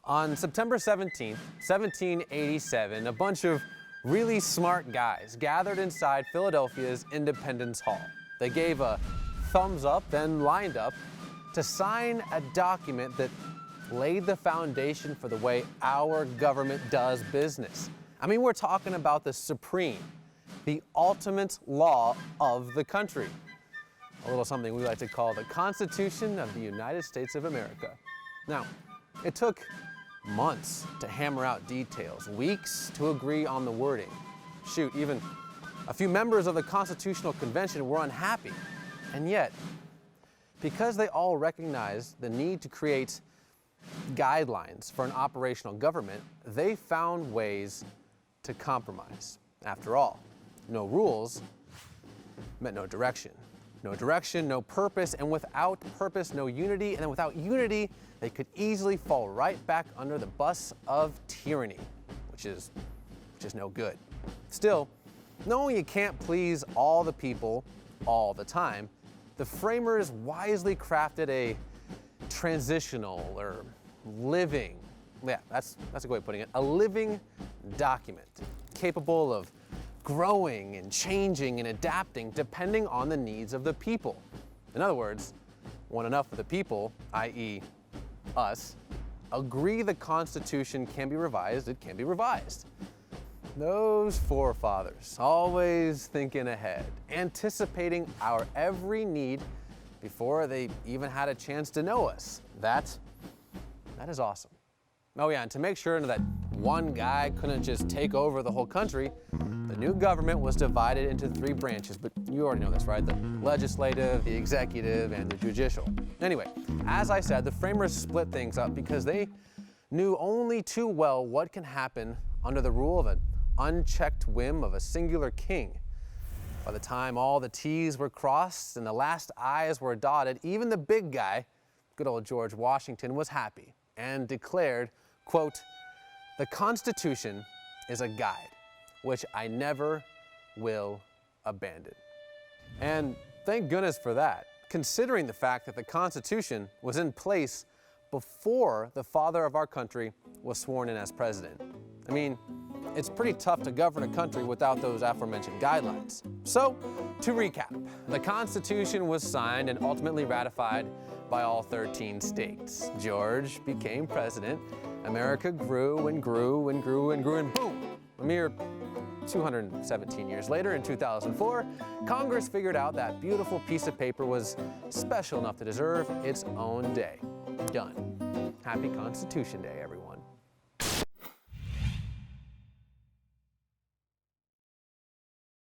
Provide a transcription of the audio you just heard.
On September 17th, 1787, a bunch of really smart guys gathered inside Philadelphia's Independence Hall. They gave a thumbs up, then lined up to sign a document that laid the foundation for the way our government does business. I mean, we're talking about the supreme, the ultimate law of the country. A little something we like to call the Constitution of the United States of America. Now, it took months to hammer out details, weeks to agree on the wording. Shoot, even a few members of the Constitutional Convention were unhappy. And yet, because they all recognized the need to create guidelines for an operational government, they found ways to compromise. After all, no rules meant no direction. No direction, no purpose, and without purpose, no unity, and then without unity, they could easily fall right back under the bus of tyranny, which is no good. Still, knowing you can't please all the people all the time, the framers wisely crafted a transitional or living, that's a good way of putting it, a living document capable of growing and changing and adapting depending on the needs of the people. In other words, when enough of the people, i.e. us, agree the Constitution can be revised, it can be revised. Those forefathers, always thinking ahead, anticipating our every need before they even had a chance to know us. That is awesome. Oh yeah, and to make sure that one guy couldn't just take over the whole country, the new government was divided into 3 branches, but you already know this, right? The legislative, the executive, and the judicial. Anyway, as I said, the framers split things up because they knew only too well what can happen under the rule of an unchecked whim of a singular king. By the time all the T's were crossed and the last I's were dotted, even the big guy, good old George Washington, was happy and declared, quote, "The Constitution is a guide, which I never will abandon." And thank goodness for that, considering the fact that the Constitution was in place before the father of our country was sworn in as president. I mean, it's pretty tough to govern a country without those aforementioned guidelines. So, to recap, the Constitution was signed and ultimately ratified by all 13 states. George became president. America grew and grew and grew and grew, and boom, a mere 217 years later, in 2004, Congress figured out that beautiful piece of paper was special enough to deserve its own day. Done. Happy Constitution Day, everyone.